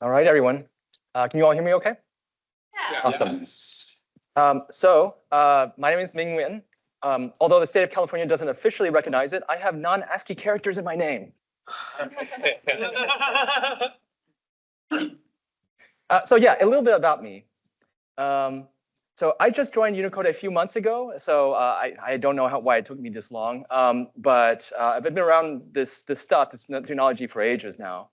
All right, everyone. Can you all hear me okay? Yeah. Awesome. My name is Minh Nguyen. Although the state of California doesn't officially recognize it, I have non-ASCII characters in my name. Yeah, a little bit about me. So I just joined Unicode a few months ago, so I don't know why it took me this long, but I've been around this stuff, this technology for ages now.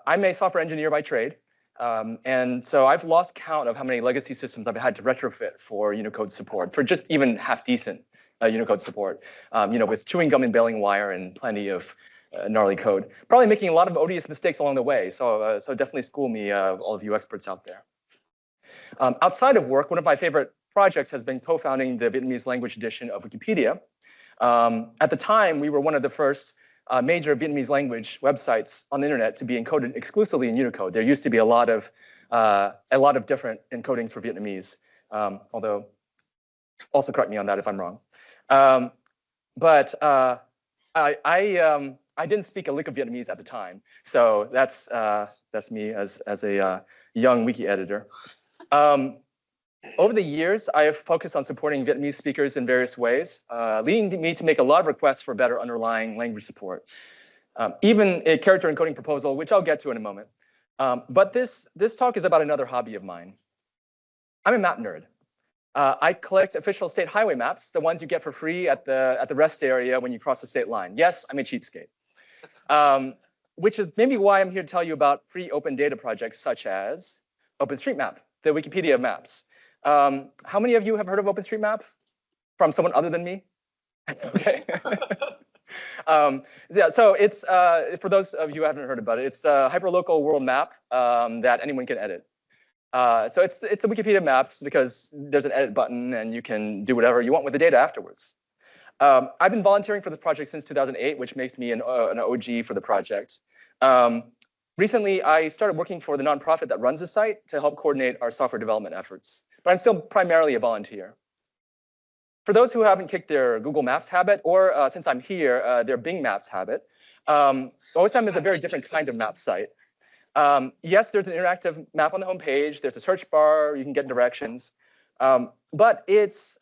I'm a software engineer by trade, and so I've lost count of how many legacy systems I've had to retrofit for Unicode support, for just even half-decent Unicode support, with chewing gum and baling wire and plenty of gnarly code. Probably making a lot of odious mistakes along the way, so definitely school me, all of you experts out there. Outside of work, one of my favorite projects has been co-founding the Vietnamese language edition of Wikipedia. At the time, we were one of the first major Vietnamese language websites on the internet to be encoded exclusively in Unicode. There used to be a lot of different encodings for Vietnamese, although also correct me on that if I'm wrong. I didn't speak a lick of Vietnamese at the time, so that's me as a young wiki editor. Over the years, I have focused on supporting Vietnamese speakers in various ways, leading me to make a lot of requests for better underlying language support. Even a character encoding proposal, which I'll get to in a moment. But this talk is about another hobby of mine. I'm a map nerd. I collect official state highway maps, the ones you get for free at the rest area when you cross the state line. Yes, I'm a cheapskate. Which is maybe why I'm here to tell you about free open data projects such as OpenStreetMap, the Wikipedia maps. How many of you have heard of OpenStreetMap from someone other than me? Okay. Yeah, so it's, for those of you who haven't heard about it, it's a hyperlocal world map that anyone can edit. So it's a Wikipedia maps because there's an edit button and you can do whatever you want with the data afterwards. I've been volunteering for the project since 2008, which makes me an OG for the project. Recently, I started working for the nonprofit that runs the site to help coordinate our software development efforts, but I'm still primarily a volunteer. For those who haven't kicked their Google Maps habit, or since I'm here, their Bing Maps habit, OSM is a very different kind of map site. Yes, there's an interactive map on the homepage. There's a search bar. You can get directions. But it's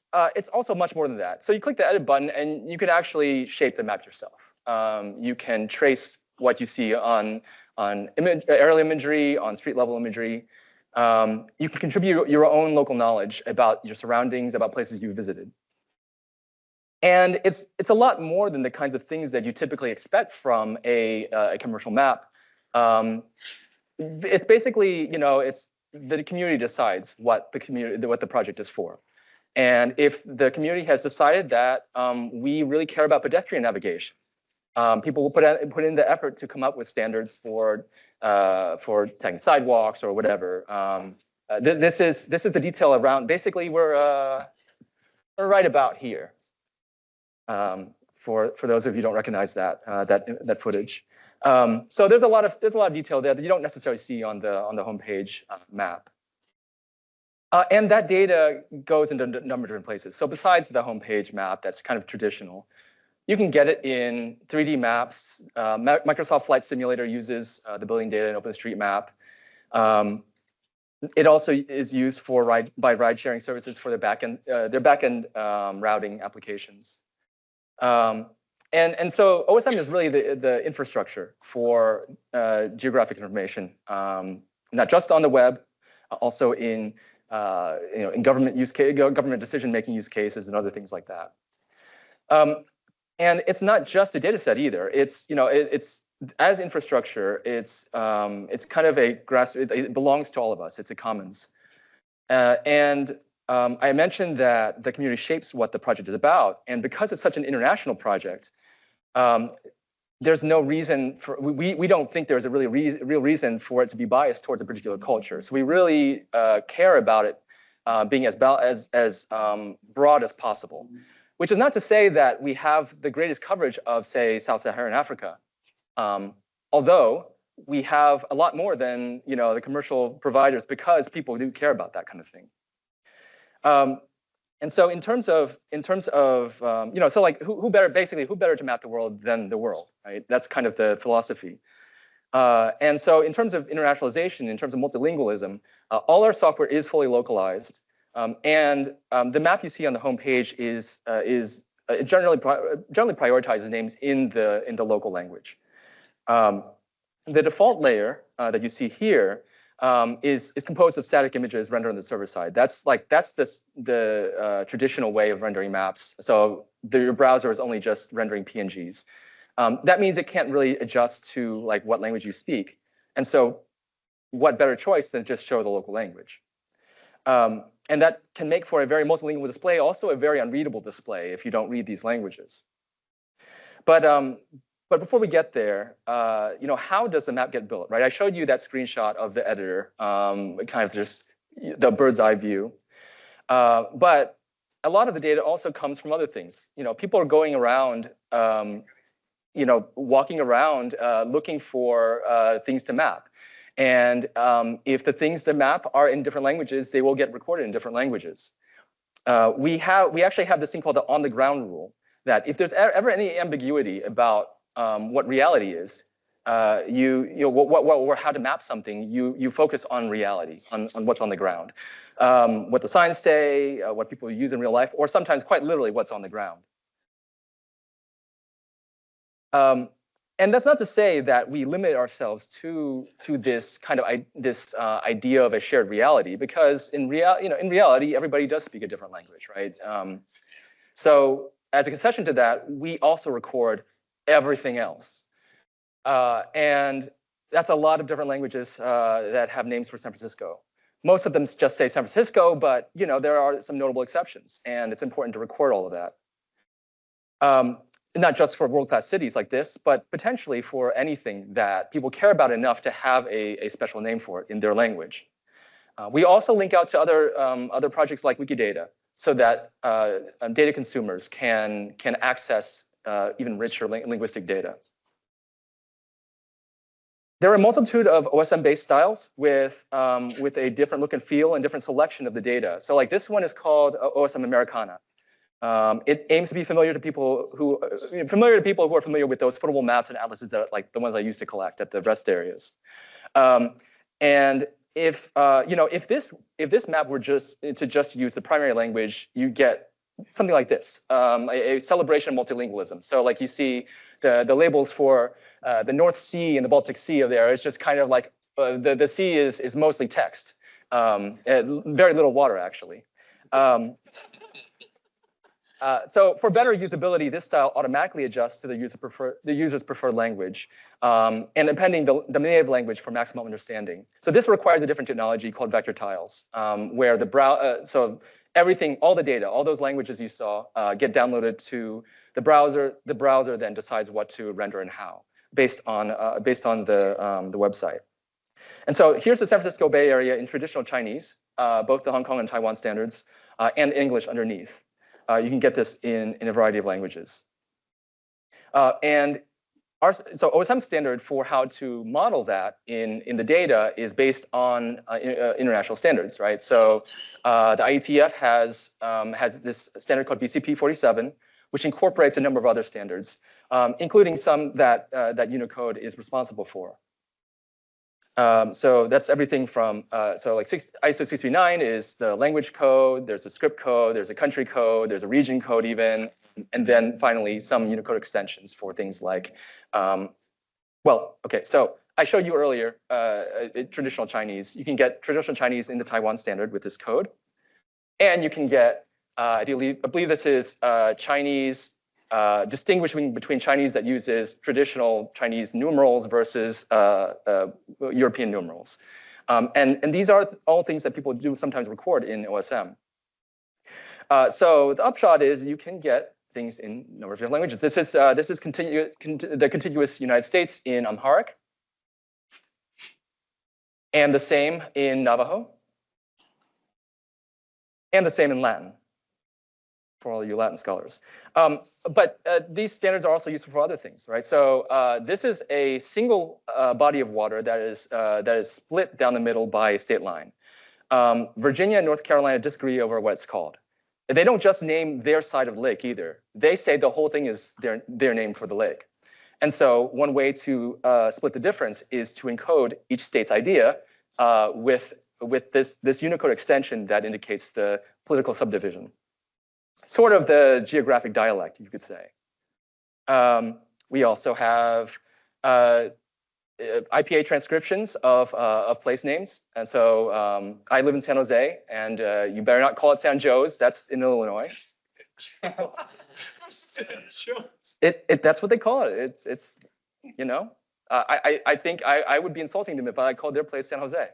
also much more than that. So you click the edit button, and you can actually shape the map yourself. You can trace what you see on aerial imagery, on street level imagery. You can contribute your own local knowledge about your surroundings, about places you've visited. And it's a lot more than the kinds of things that you typically expect from a commercial map. It's basically, it's the community decides what the project is for. And if the community has decided that we really care about pedestrian navigation, people will put in the effort to come up with standards for tagging sidewalks or whatever. This is the detail around. Basically, we're right about here. For those of you who don't recognize that footage. So there's a lot of detail there that you don't necessarily see on the homepage map. And that data goes into a number of different places. So besides the homepage map, that's kind of traditional. You can get it in 3D maps. Microsoft Flight Simulator uses the building data in OpenStreetMap. It also is used by ride-sharing services for their backend routing applications. And so OSM is really the infrastructure for geographic information, not just on the web, also in government government decision-making use cases and other things like that. And it's not just a data set either. It's as infrastructure. It's kind of it belongs to all of us. It's a commons. I mentioned that the community shapes what the project is about, and because it's such an international project, there's no reason for we don't think there's a real reason for it to be biased towards a particular culture. So we really care about it being as broad as possible. Which is not to say that we have the greatest coverage of, say, Sub-Saharan Africa, although we have a lot more than the commercial providers because people do care about that kind of thing. And so in terms of so like who better to map the world than the world, right? That's kind of the philosophy. And so in terms of internationalization, in terms of multilingualism, all our software is fully localized. The map you see on the home page is generally prioritizes names in the local language. The default layer that you see here is composed of static images rendered on the server side. That's the traditional way of rendering maps. So your browser is only just rendering PNGs. That means it can't really adjust to like what language you speak. And so what better choice than just show the local language? And that can make for a very multilingual display, also a very unreadable display if you don't read these languages. But before we get there, how does the map get built, right? I showed you that screenshot of the editor, kind of just the bird's eye view. But a lot of the data also comes from other things. People are going around, walking around looking for things to map. And if the things to map are in different languages, they will get recorded in different languages. We actually have this thing called the on-the-ground rule, that if there's ever any ambiguity about what reality is, how to map something, you focus on reality, on what's on the ground, what the signs say, what people use in real life, or sometimes quite literally what's on the ground. And that's not to say that we limit ourselves to this kind of idea of a shared reality, because in reality, everybody does speak a different language, right? So as a concession to that, we also record everything else. And that's a lot of different languages that have names for San Francisco. Most of them just say San Francisco, but there are some notable exceptions, and it's important to record all of that. Not just for world-class cities like this, but potentially for anything that people care about enough to have a special name for it in their language. We also link out to other projects like Wikidata, so that data consumers can access even richer linguistic data. There are a multitude of OSM-based styles with a different look and feel and different selection of the data. So like this one is called OSM Americana. It aims to be familiar to people who are familiar with those footable maps and atlases that like the ones I used to collect at the rest areas. And if this map were just use the primary language, you get something like this, a celebration of multilingualism. So like you see the labels for the North Sea and the Baltic Sea are there. It's just kind of like the sea is mostly text, very little water actually. So for better usability, this style automatically adjusts to the user's preferred language, and depending the native language for maximum understanding. So this requires a different technology called vector tiles, where so everything, all the data, all those languages you saw get downloaded to the browser. The browser then decides what to render and how, based on the website. And so here's the San Francisco Bay Area in traditional Chinese, both the Hong Kong and Taiwan standards, and English underneath. You can get this in a variety of languages. So OSM standard for how to model that in the data is based on international standards, right? So the IETF has this standard called BCP 47, which incorporates a number of other standards, including some that Unicode is responsible for. So that's everything from, so like ISO 639 is the language code, there's a script code, there's a country code, there's a region code even, and then finally some Unicode extensions for things like, so I showed you earlier traditional Chinese. You can get traditional Chinese in the Taiwan standard with this code. And you can get, I believe this is Chinese, distinguishing between Chinese that uses traditional Chinese numerals versus European numerals. And these are all things that people do sometimes record in OSM. So the upshot is you can get things in a number of different languages. This is the contiguous United States in Amharic, and the same in Navajo, and the same in Latin, for all you Latin scholars. But these standards are also useful for other things, right? So this is a single body of water that is split down the middle by a state line. Virginia and North Carolina disagree over what it's called. They don't just name their side of the lake either. They say the whole thing is their name for the lake. And so one way to split the difference is to encode each state's idea with this Unicode extension that indicates the political subdivision. Sort of the geographic dialect, you could say. We also have IPA transcriptions of place names. And so I live in San Jose, and you better not call it San Joe's. That's in Illinois. That's what they call it. It's you know, I think I would be insulting them if I called their place San Jose.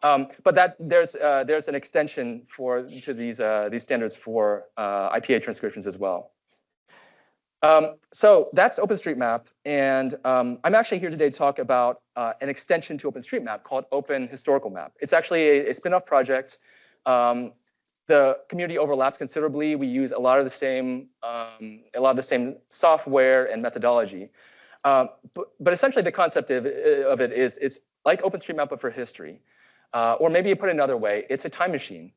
But there's an extension to these standards for IPA transcriptions as well. So that's OpenStreetMap, and I'm actually here today to talk about an extension to OpenStreetMap called OpenHistoricalMap. It's actually a spin-off project. The community overlaps considerably. We use a lot of the same software and methodology. But essentially, the concept of it is it's like OpenStreetMap but for history, or maybe you put it another way, it's a time machine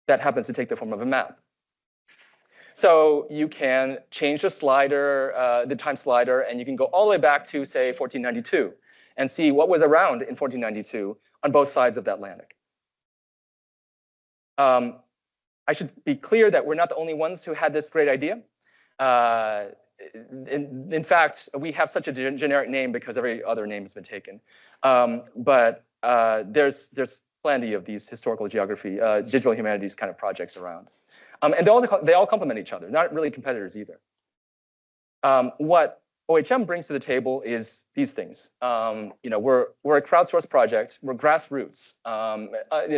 that happens to take the form of a map. So you can change the slider, the time slider, and you can go all the way back to, say, 1492 and see what was around in 1492 on both sides of the Atlantic. I should be clear that we're not the only ones who had this great idea. In fact, we have such a generic name because every other name has been taken. But there's plenty of these historical geography, digital humanities kind of projects around. And they all complement each other, not really competitors either. What OHM brings to the table is these things. We're a crowdsourced project. We're grassroots.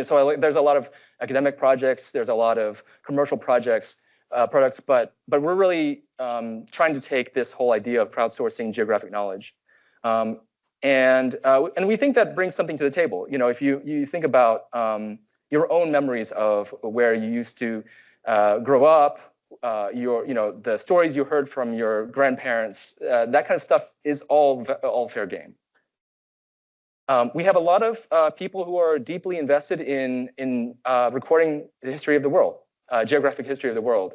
So there's a lot of academic projects. There's a lot of commercial products, but we're really trying to take this whole idea of crowdsourcing geographic knowledge, and we think that brings something to the table. If you think about your own memories of where you used to grow up, the stories you heard from your grandparents, that kind of stuff is all fair game. We have a lot of people who are deeply invested in recording the history of the world, geographic history of the world.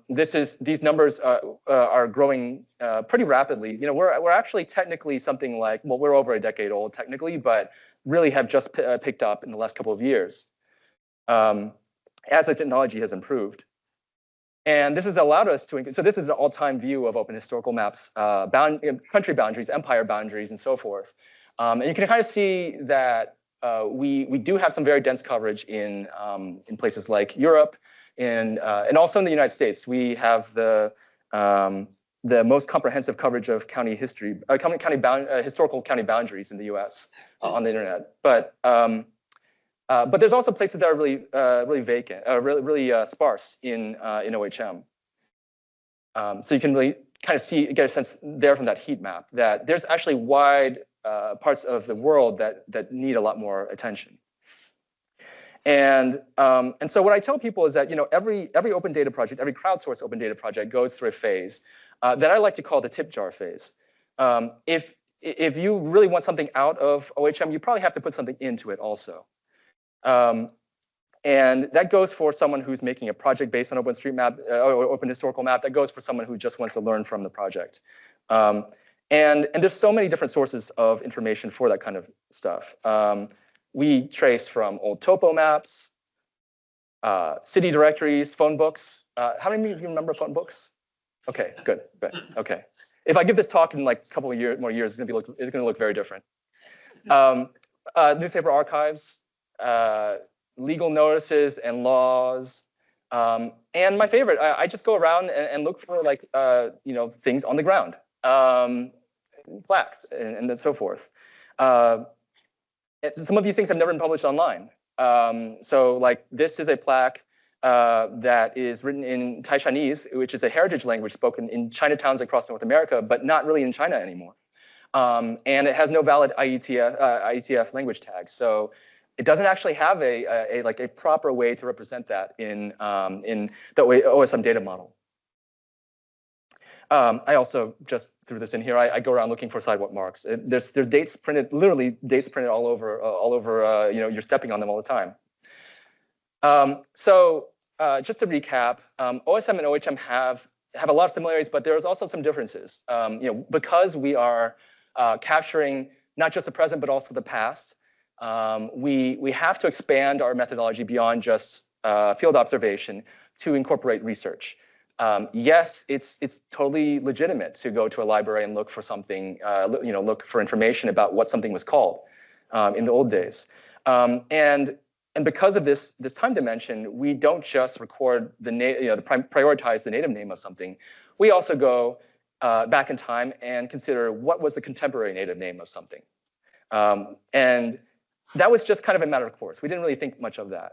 These numbers are growing pretty rapidly. We're actually technically something like, well, we're over a decade old technically, but really have just picked up in the last couple of years as the technology has improved. And this has allowed us to, so this is an all-time view of OpenHistoricalMap's country boundaries, empire boundaries, and so forth. And you can kind of see that we do have some very dense coverage in places like Europe, and also in the United States. We have the most comprehensive coverage of county history, historical county boundaries in the U.S. On the internet. But there's also places that are really vacant, really sparse in OHM. So you can really kind of get a sense there from that heat map that there's actually wide parts of the world that need a lot more attention. And so what I tell people is that every open data project, every crowdsourced open data project goes through a phase that I like to call the tip jar phase. If you really want something out of OHM, you probably have to put something into it also. And that goes for someone who's making a project based on OpenStreetMap or OpenHistoricalMap. That goes for someone who just wants to learn from the project. And there's so many different sources of information for that kind of stuff. We trace from old topo maps, city directories, phone books. How many of you remember phone books? Okay, good. Okay. If I give this talk in like a couple of more years, it's going to look very different. Newspaper archives, legal notices and laws, and my favorite, I just go around and look for like things on the ground, plaques and so forth. Some of these things have never been published online. So like this is a plaque that is written in Taishanese, which is a heritage language spoken in Chinatowns across North America, but not really in China anymore. And it has no valid IETF language tag. So it doesn't actually have a proper way to represent that in the OSM data model. I also just threw this in here. I go around looking for sidewalk marks. There's dates printed, literally dates printed all over. You're stepping on them all the time. So just to recap, OSM and OHM have have a lot of similarities, but there's also some differences. Because we are capturing not just the present, but also the past, we have to expand our methodology beyond just field observation to incorporate research. Yes, it's totally legitimate to go to a library and look for something, look for information about what something was called in the old days. And because of this time dimension, we don't just record prioritize the native name of something. We also go back in time and consider what was the contemporary native name of something. And that was just kind of a matter of course. We didn't really think much of that.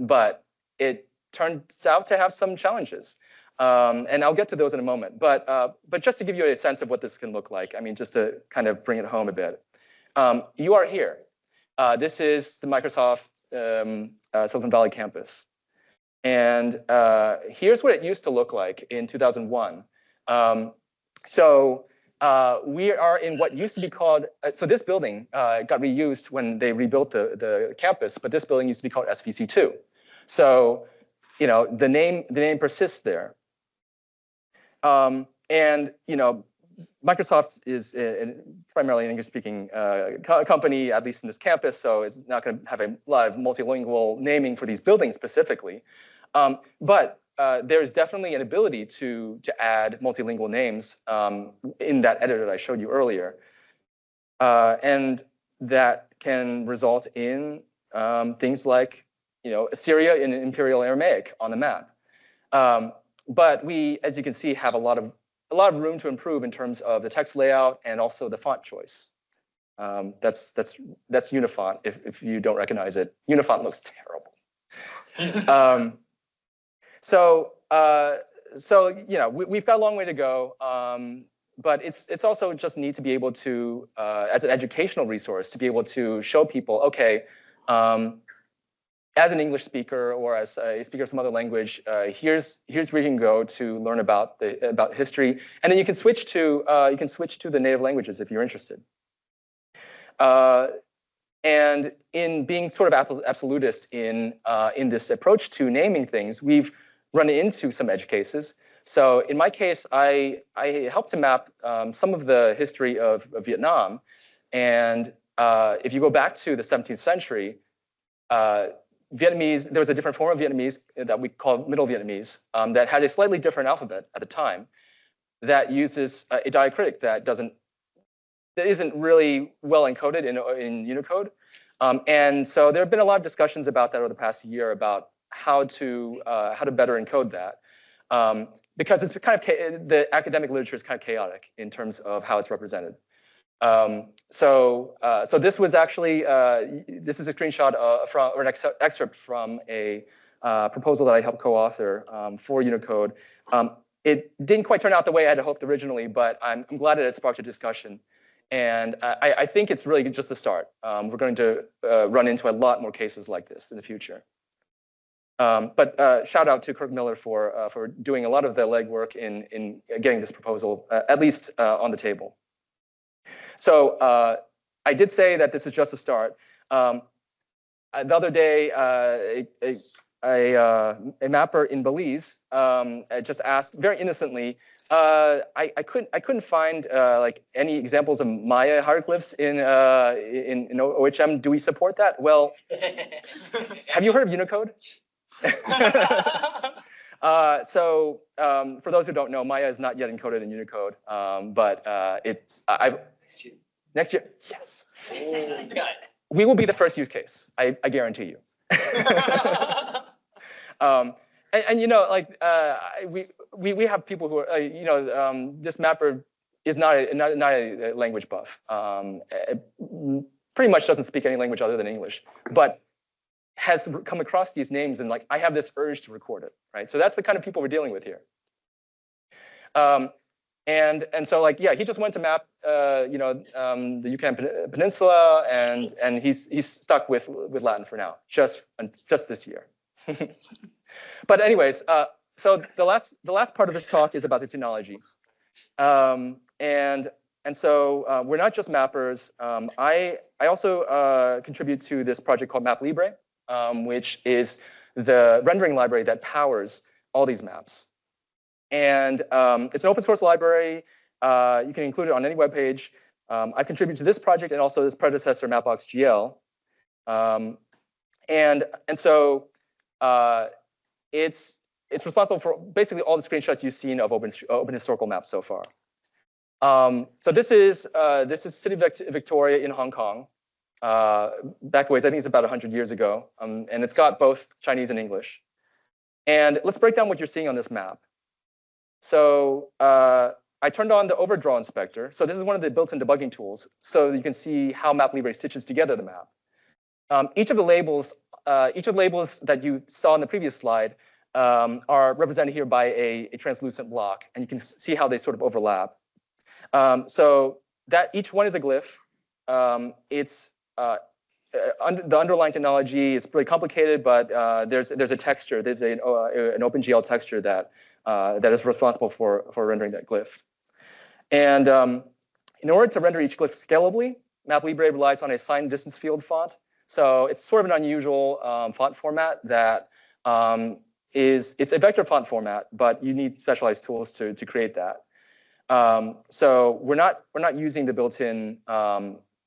But it turns out to have some challenges. And I'll get to those in a moment. But just to give you a sense of what this can look like, I mean, just to kind of bring it home a bit. You are here. This is the Microsoft Silicon Valley campus. And here's what it used to look like in 2001. We are in what used to be called, so this building got reused when they rebuilt the campus, but this building used to be called SVC2. So, the name persists there. Microsoft is primarily an English-speaking company, at least in this campus, so it's not going to have a lot of multilingual naming for these buildings specifically. But there's definitely an ability to add multilingual names in that editor that I showed you earlier. And that can result in things like, Assyria in Imperial Aramaic on the map. But we, as you can see, have a lot of room to improve in terms of the text layout and also the font choice. That's Unifont. If you don't recognize it, Unifont looks terrible. We've got a long way to go, but it's also just neat to be able to, as an educational resource, to be able to show people, okay, as an English speaker or as a speaker of some other language, here's where you can go to learn about history, and then you can switch to the native languages if you're interested. And in being sort of absolutist in this approach to naming things, we've run into some edge cases. So in my case, I helped to map some of the history of Vietnam, and if you go back to the 17th century. Vietnamese, there was a different form of Vietnamese that we call Middle Vietnamese that had a slightly different alphabet at the time that uses a diacritic that isn't really well encoded in Unicode. And so there have been a lot of discussions about that over the past year about how to better encode that. Because it's kind of the academic literature is kind of chaotic in terms of how it's represented. So this was actually, this is a screenshot or an excerpt from a proposal that I helped co-author for Unicode. It didn't quite turn out the way I had hoped originally, but I'm glad that it sparked a discussion. And I think it's really just the start. We're going to run into a lot more cases like this in the future. But shout out to Kirk Miller for doing a lot of the legwork in getting this proposal at least on the table. So I did say that this is just a start. The other day, a mapper in Belize just asked very innocently. I couldn't find like any examples of Maya hieroglyphs in OHM. Do we support that? Well, have you heard of Unicode? For those who don't know, Maya is not yet encoded in Unicode, but next year, yes. We will be the first use case. I guarantee you. We have people who are, this mapper is not a language buff. Pretty much doesn't speak any language other than English, but has come across these names and I have this urge to record it, right? So that's the kind of people we're dealing with here. And so he just went to map, the Yucatan Peninsula, and he's stuck with Latin for now, just this year. But anyways, so the last part of this talk is about the technology, and so we're not just mappers. I also contribute to this project called Map Libre, which is the rendering library that powers all these maps. And it's an open source library. You can include it on any web page. I contribute to this project and also this predecessor, Mapbox GL. And so it's responsible for basically all the screenshots you've seen of OpenHistoricalMap so far. So this is City of Victoria in Hong Kong. Back away, I think it's about 100 years ago. And it's got both Chinese and English. And let's break down what you're seeing on this map. So I turned on the overdraw inspector. So this is one of the built-in debugging tools. So you can see how MapLibre stitches together the map. Each of the labels that you saw in the previous slide are represented here by a translucent block, and you can see how they sort of overlap. So that each one is a glyph. The underlying technology is pretty complicated, but there's a texture. There's an OpenGL texture that is responsible for rendering that glyph. And in order to render each glyph scalably, MapLibre relies on a sign distance field font. So it's sort of an unusual font format that it's a vector font format, but you need specialized tools to create that. So we're not using the built-in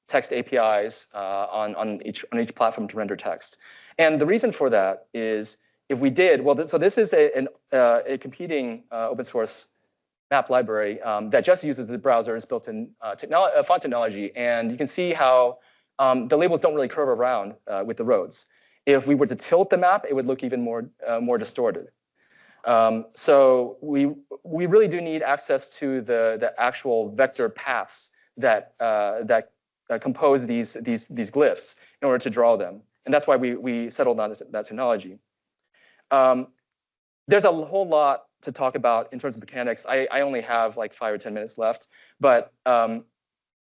text APIs on each platform to render text. And the reason for that is if we did, well, so this is a competing open source map library that just uses the browser's built-in font technology. And you can see how the labels don't really curve around with the roads. If we were to tilt the map, it would look even more distorted. So we really do need access to the actual vector paths that compose these glyphs in order to draw them, and that's why we settled on that technology. There's a whole lot to talk about in terms of mechanics. I only have like 5 or 10 minutes left, but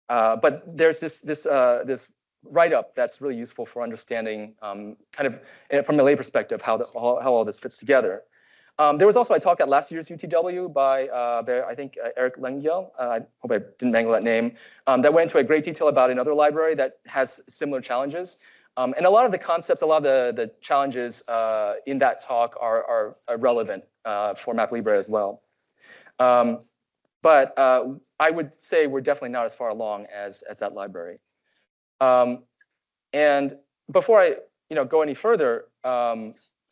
there's this write-up that's really useful for understanding kind of from a lay perspective how all this fits together. There was also a talk at last year's UTW by I think Eric Lengyel. I hope I didn't mangle that name. That went into a great detail about another library that has similar challenges. And a lot of the concepts, a lot of the challenges in that talk are relevant for MapLibre as well. But I would say we're definitely not as far along as that library. And before I go any further,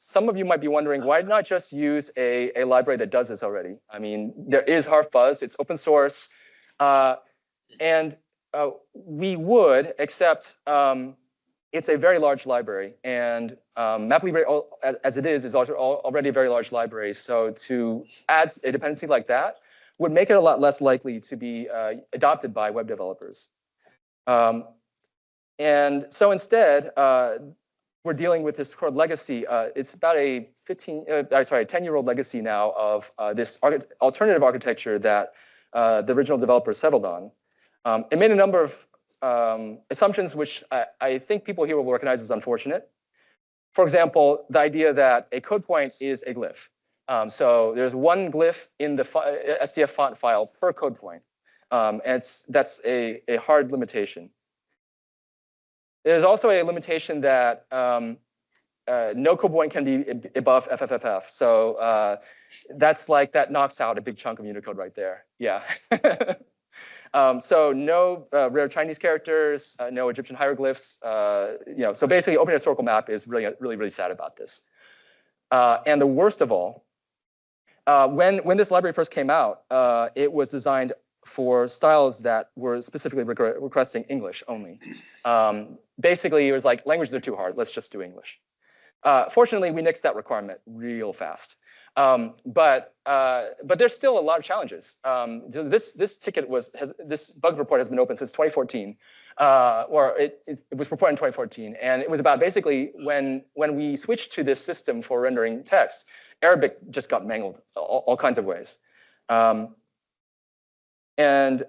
some of you might be wondering, why not just use a library that does this already? I mean, there is Harfuzz, it's open source. And we would, except it's a very large library. And MapLibre, as it is already a very large library. So to add a dependency like that would make it a lot less likely to be adopted by web developers. And so instead, we're dealing with this core legacy. It's about a 10-year-old legacy now of this alternative architecture that the original developers settled on. It made a number of assumptions, which I think people here will recognize as unfortunate. For example, the idea that a code point is a glyph. So there's one glyph in the SDF font file per code point. And that's a hard limitation. There's also a limitation that no code point can be above FFFF. So that knocks out a big chunk of Unicode right there. Yeah. So no rare Chinese characters, no Egyptian hieroglyphs. So basically, OpenHistoricalMap is really sad about this. And the worst of all, when this library first came out, it was designed for styles that were specifically requesting English only. Basically, it was like, languages are too hard, let's just do English. Fortunately, we nixed that requirement real fast. But there's still a lot of challenges. This bug report has been open since 2014, or it was reported in 2014, and it was about basically when we switched to this system for rendering text, Arabic just got mangled all kinds of ways. And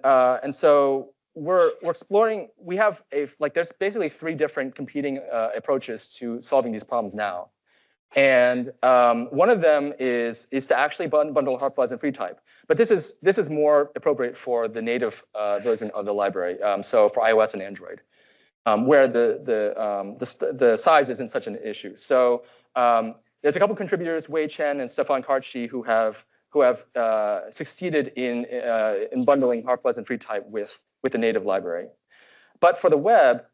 so we're exploring. We have there's basically 3 different competing approaches to solving these problems now. And one of them is to actually bundle Harfuzz and FreeType. But this is more appropriate for the native version of the library. So for iOS and Android, where the size isn't such an issue. So there's a couple contributors, Wei Chen and Stefan Karchi, who have who have succeeded in bundling Harplex and FreeType with the native library. But for the web,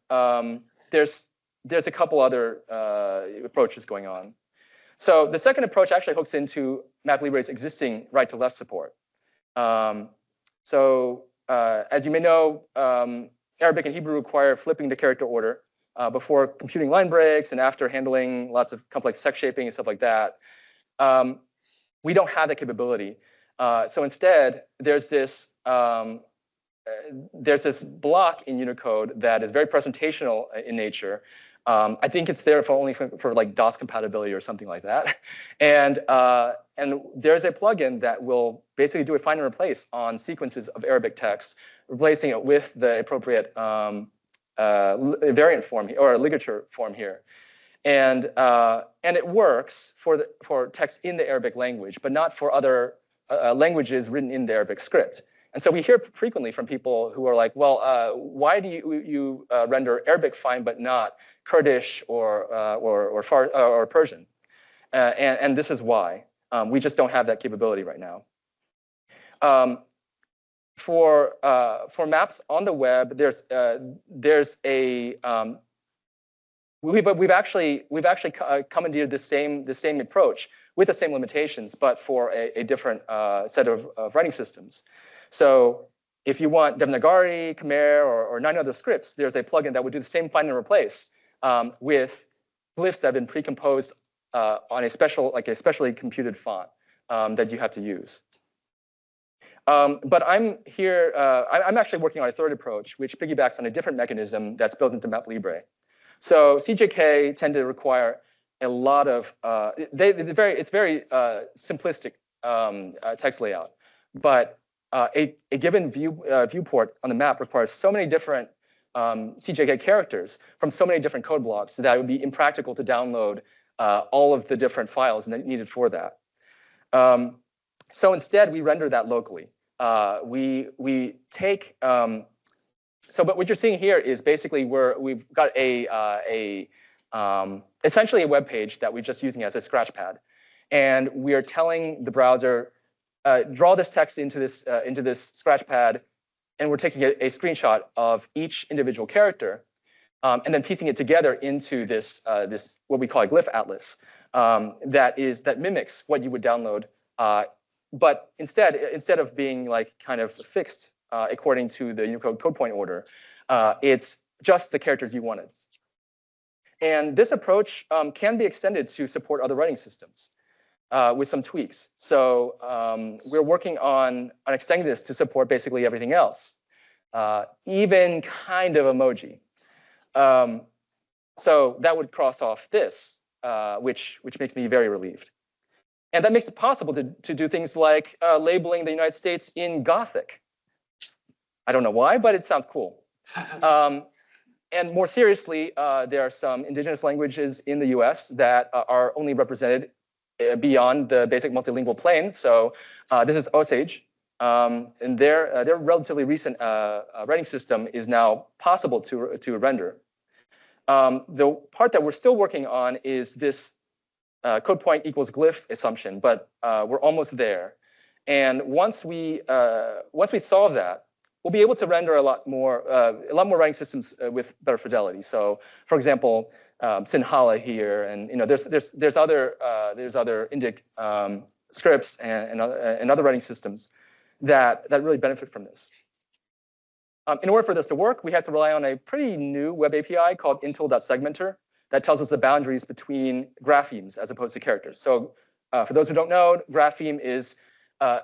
there's a couple other approaches going on. So the second approach actually hooks into MapLibre's existing right-to-left support. As you may know, Arabic and Hebrew require flipping the character order before computing line breaks and after handling lots of complex text shaping and stuff like that. We don't have that capability. So instead, there's this block in Unicode that is very presentational in nature. I think it's there for like DOS compatibility or something like that. And there's a plugin that will basically do a find and replace on sequences of Arabic text, replacing it with the appropriate variant form or ligature form here. And it works for text in the Arabic language, but not for other languages written in the Arabic script. And so we hear frequently from people who are like, well, why do you render Arabic fine but not Kurdish or Persian? And this is why. We just don't have that capability right now. For maps on the web, we've actually commandeered the same approach with the same limitations, but for a different set of writing systems. So if you want Devanagari, Khmer, or 9 other scripts, there's a plugin that would do the same find and replace with glyphs that have been pre-composed on a specially computed font that you have to use. But I'm here. I'm actually working on a third approach, which piggybacks on a different mechanism that's built into MapLibre. So CJK tend to require a lot of. It's very simplistic text layout, but a given viewport on the map requires so many different CJK characters from so many different code blocks that it would be impractical to download all of the different files needed for that. So instead, we render that locally. We take. But what you're seeing here is basically we've got essentially a web page that we're just using as a scratch pad, and we are telling the browser, draw this text into this scratch pad, and we're taking a screenshot of each individual character, and then piecing it together into this what we call a glyph atlas that mimics what you would download, but instead of being like kind of fixed according to the Unicode code point order, it's just the characters you wanted. And this approach can be extended to support other writing systems with some tweaks. So we're working on extending this to support basically everything else, even kind of emoji. So that would cross off this, which makes me very relieved. And that makes it possible to do things like labeling the United States in Gothic. I don't know why, but it sounds cool. And more seriously, there are some indigenous languages in the US that are only represented beyond the basic multilingual plane. So this is Osage. And their relatively recent writing system is now possible to render. The part that we're still working on is this code point equals glyph assumption, but we're almost there. And once we solve that, we'll be able to render a lot more writing systems with better fidelity. So, for example, Sinhala here, and there's other Indic scripts and other writing systems that really benefit from this. In order for this to work, we have to rely on a pretty new web API called intel.segmenter that tells us the boundaries between graphemes as opposed to characters. So for those who don't know, grapheme is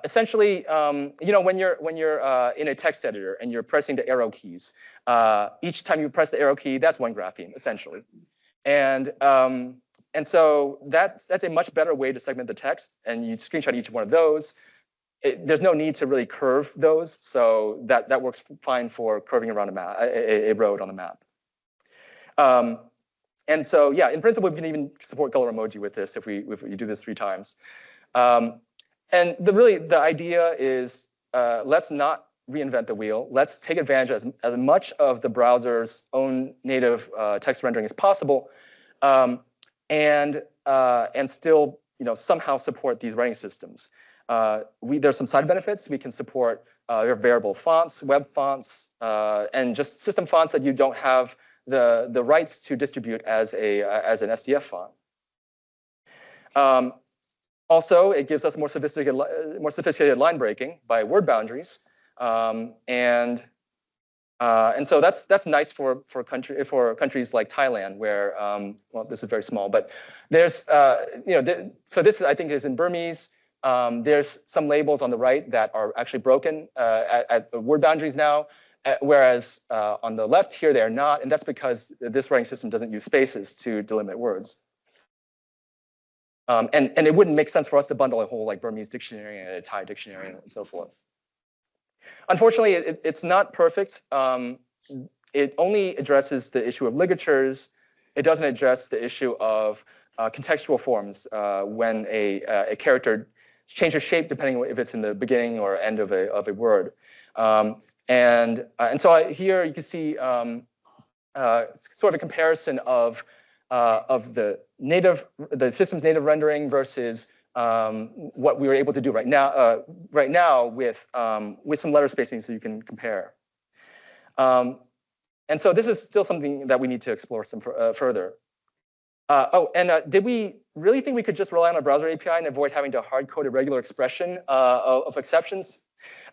essentially, when you're in a text editor and you're pressing the arrow keys, each time you press the arrow key, that's one grapheme, essentially. And so that's a much better way to segment the text, and you screenshot each one of those. There's no need to really curve those, so that works fine for curving around a map, a road on the map. And so, yeah, in principle, we can even support color emoji with this if you do this 3 times. And the idea is let's not reinvent the wheel. Let's take advantage as much of the browser's own native text rendering as possible, and still somehow support these writing systems. There's some side benefits. We can support variable fonts, web fonts, and just system fonts that you don't have the rights to distribute as an SDF font. Also, it gives us more sophisticated line breaking by word boundaries, and so that's nice for countries like Thailand, where well, this is very small, but there's so this I think is in Burmese. There's some labels on the right that are actually broken at word boundaries now, whereas on the left here they are not, and that's because this writing system doesn't use spaces to delimit words. And it wouldn't make sense for us to bundle a whole like Burmese dictionary and a Thai dictionary and so forth. Unfortunately, it's not perfect. It only addresses the issue of ligatures. It doesn't address the issue of contextual forms when a character changes shape depending on if it's in the beginning or end of a word. And so here you can see sort of a comparison of the system's native rendering versus what we were able to do right now with some letter spacing, so you can compare. And so this is still something that we need to explore some further. Did we really think we could just rely on a browser API and avoid having to hard code a regular expression of exceptions?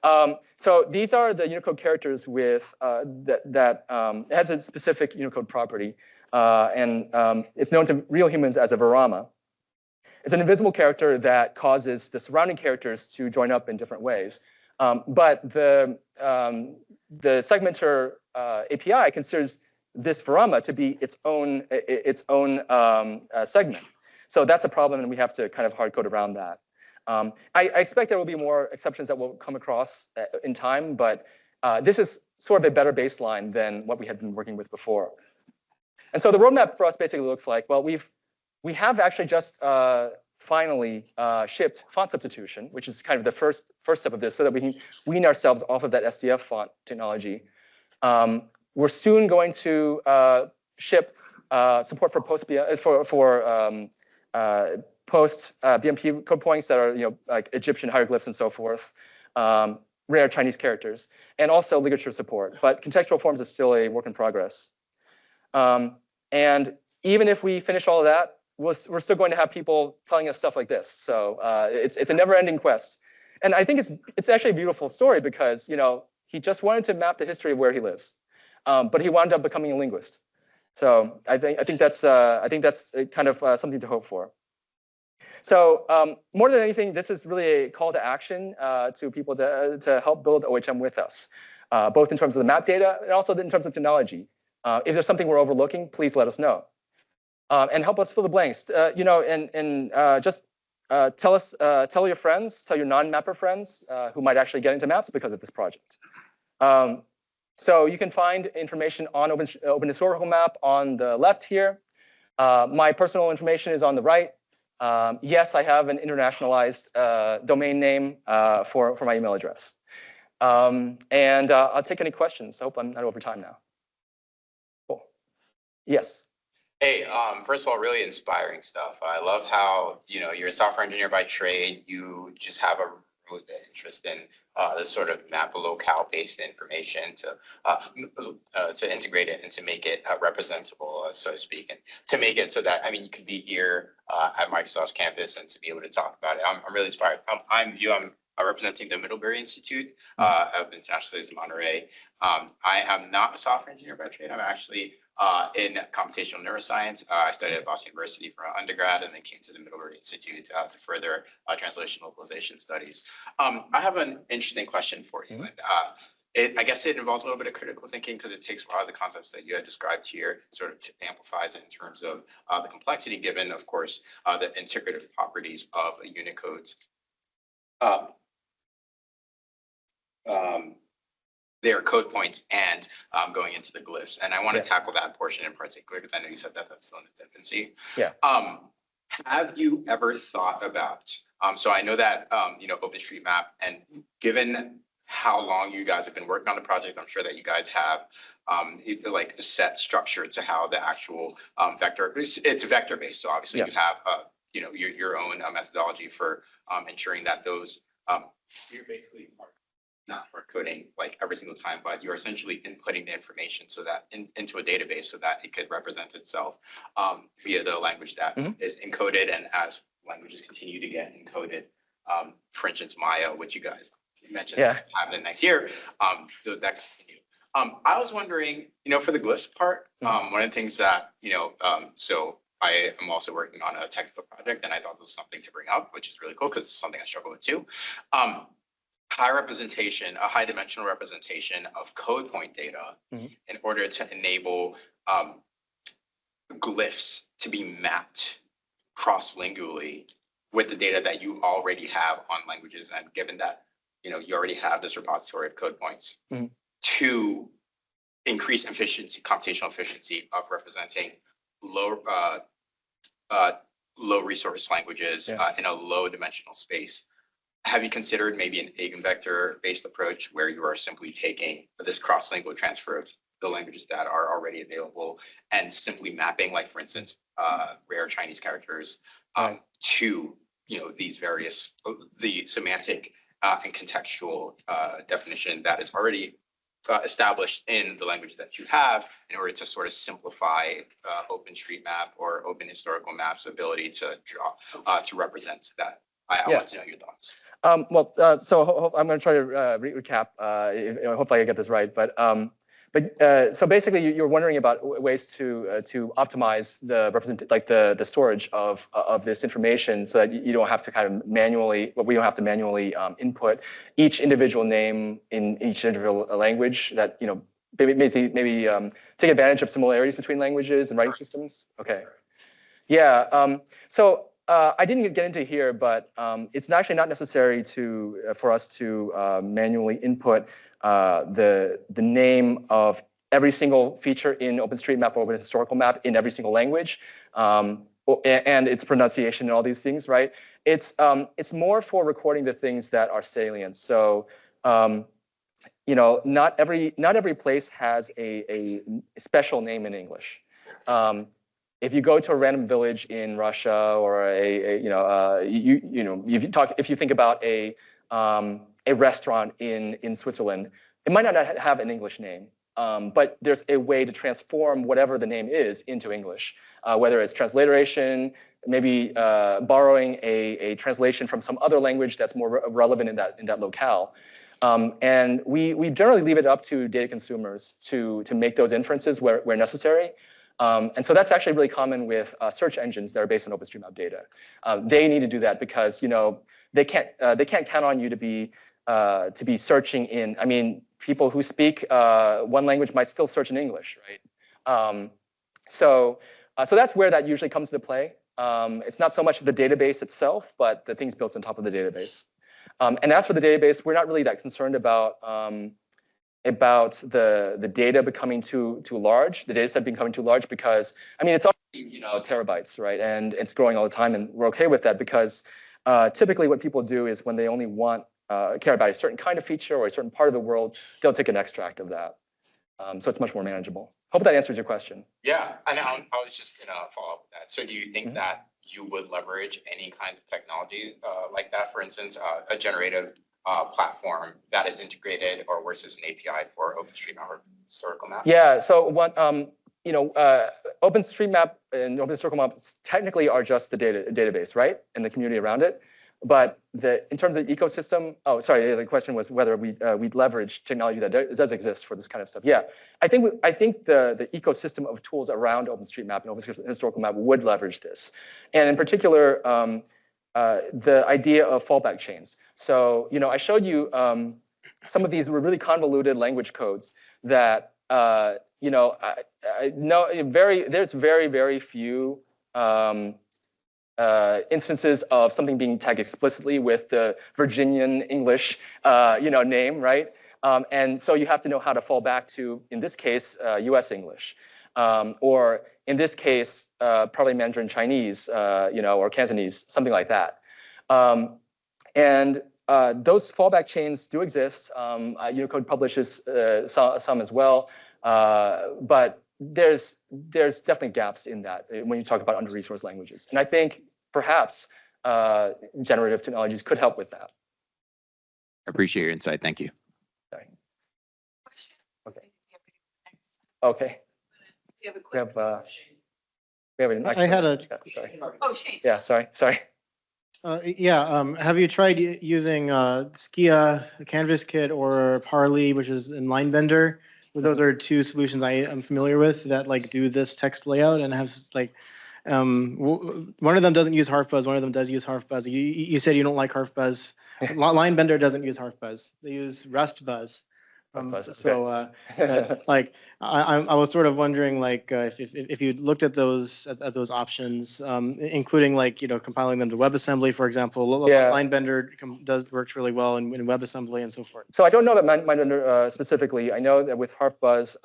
So these are the Unicode characters with that has a specific Unicode property, and it's known to real humans as a virama. It's an invisible character that causes the surrounding characters to join up in different ways. But the segmenter API considers this virama to be its own segment. So that's a problem, and we have to kind of hard code around that. I expect there will be more exceptions that we'll come across in time, but this is sort of a better baseline than what we had been working with before. And so the roadmap for us basically looks like, well, we have actually just finally shipped font substitution, which is kind of the first step of this, so that we can wean ourselves off of that SDF font technology. We're soon going to ship support for post BMP code points that are like Egyptian hieroglyphs and so forth, rare Chinese characters, and also ligature support. But contextual forms is still a work in progress. And even if we finish all of that, we're still going to have people telling us stuff like this. So it's a never-ending quest. And I think it's actually a beautiful story because he just wanted to map the history of where he lives, but he wound up becoming a linguist. So I think that's kind of something to hope for. So more than anything, this is really a call to action to people to help build OHM with us, both in terms of the map data and also in terms of technology. If there's something we're overlooking, please let us know. And help us fill the blanks. Just tell your friends, tell your non-mapper friends who might actually get into maps because of this project. So you can find information on OpenHistoricalMap on the left here. My personal information is on the right. Yes, I have an internationalized domain name for my email address. And I'll take any questions. I hope I'm not over time now. Cool. Yes. Hey, first of all, really inspiring stuff. I love how, you're a software engineer by trade. You just have a really good interest in this sort of map locale-based information to integrate it and to make it representable, so to speak, and to make it so that, you could be here at Microsoft's campus and to be able to talk about it. I'm really inspired. I'm representing the Middlebury Institute of Internationalization Monterey. I am not a software engineer by trade. I'm actually in computational neuroscience. I studied at Boston University for undergrad and then came to the Middlebury Institute to further translation localization studies. I have an interesting question for you. I guess it involves a little bit of critical thinking because it takes a lot of the concepts that you had described here, sort of amplifies it in terms of the complexity given, of course, the integrative properties of a Unicode's their code points and going into the glyphs. And I want to tackle that portion in particular because I know you said that that's still in its infancy. Yeah. Have you ever thought about, so I know that, OpenStreetMap, and given how long you guys have been working on the project, I'm sure that you guys have like a set structure to how the actual vector, it's vector based. So obviously you have, your own methodology for ensuring that those you're basically not hard coding like every single time, but you're essentially inputting the information so that into a database so that it could represent itself via the language that is encoded. And as languages continue to get encoded, for instance, Maya, which you guys mentioned happening next year, that continue. I was wondering, for the glyphs part, one of the things that, so I am also working on a technical project, and I thought this was something to bring up, which is really cool because it's something I struggle with too. High representation, a high dimensional representation of code point data in order to enable glyphs to be mapped cross-lingually with the data that you already have on languages. And given that, you already have this repository of code points to increase efficiency, computational efficiency of representing low resource languages in a low dimensional space. Have you considered maybe an eigenvector based approach where you are simply taking this cross-lingual transfer of the languages that are already available and simply mapping, like for instance, rare Chinese characters to these various the semantic and contextual definition that is already established in the language that you have in order to sort of simplify OpenStreetMap or OpenHistoricalMap's ability to draw to represent that. I want to know your thoughts. So I'm going to try to recap. Hopefully I get this right. But so basically, you're wondering about ways to optimize the storage of this information so that you don't have to kind of manually, we don't have to manually input each individual name in each individual language. That maybe take advantage of similarities between languages and writing systems. Okay. Yeah. So. I didn't get into here, but it's actually not necessary for us to manually input the name of every single feature in OpenStreetMap or OpenHistoricalMap in every single language, and its pronunciation and all these things, right? It's more for recording the things that are salient. So not every place has a special name in English. If you go to a random village in Russia or if you think about a restaurant in Switzerland, it might not have an English name, but there's a way to transform whatever the name is into English, whether it's transliteration, maybe borrowing a translation from some other language that's more relevant in that locale. And we generally leave it up to data consumers to make those inferences where necessary. And so that's actually really common with search engines that are based on OpenStreetMap data. They need to do that because they can't count on you to be searching in. I mean, people who speak one language might still search in English, right? So that's where that usually comes into play. It's not so much the database itself, but the things built on top of the database. And as for the database, we're not really that concerned about the data becoming too large, the data set becoming too large, because I mean it's already terabytes, right? And it's growing all the time, and we're okay with that because typically what people do is when they only care about a certain kind of feature or a certain part of the world, they'll take an extract of that. So it's much more manageable. Hope that answers your question. Yeah, and I was just gonna follow up with that. So do you think that you would leverage any kind of technology like that? For instance, a generative platform that is integrated or versus an API for OpenStreetMap or HistoricalMap? Yeah, so OpenStreetMap and OpenHistoricalMap technically are just the database, right? And the community around it. But in terms of ecosystem, the question was whether we'd leverage technology that does exist for this kind of stuff. Yeah, I think the ecosystem of tools around OpenStreetMap and OpenHistoricalMap would leverage this, and in particular, the idea of fallback chains. So I showed you some of these were really convoluted language codes that I know there's very few instances of something being tagged explicitly with the Virginian English, name, right? And so you have to know how to fall back to, in this case, U.S. English, or in this case, probably Mandarin Chinese, or Cantonese, something like that. And those fallback chains do exist. Unicode publishes some as well, but there's definitely gaps in that when you talk about under-resourced languages. And I think perhaps generative technologies could help with that. Appreciate your insight. Thank you. Sorry. Okay. Okay. We have a We quick. have an I had a- sorry. Oh, Shane. Yeah, sorry. Have you tried using Skia, Canvas Kit, or Parley, which is in Linebender? Those are two solutions I am familiar with that like do this text layout and have like, one of them doesn't use harfbuzz, one of them does use harfbuzz. You said you don't like harfbuzz. Linebender doesn't use harfbuzz. They use rustbuzz. Like I was sort of wondering like if you looked at those options, including like compiling them to WebAssembly, for example. Yeah. Linebender works really well in WebAssembly and so forth. So I don't know about Mindender specifically. I know that with harfbuzz,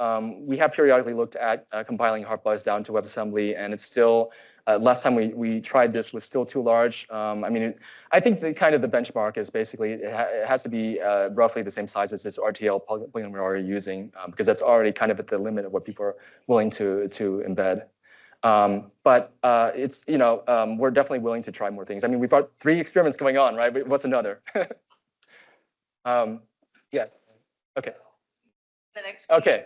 we have periodically looked at compiling harfbuzz down to WebAssembly, and it's still last time we tried this was still too large. I mean, I think the benchmark is basically it has to be roughly the same size as this RTL plugin we're already using, because that's already kind of at the limit of what people are willing to embed. But it's we're definitely willing to try more things. I mean, we've got 3 experiments going on, right? What's another? Yeah. Okay. The next. Okay.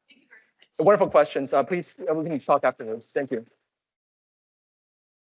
Thank you very much. Wonderful questions. Please, we can talk after this. Thank you.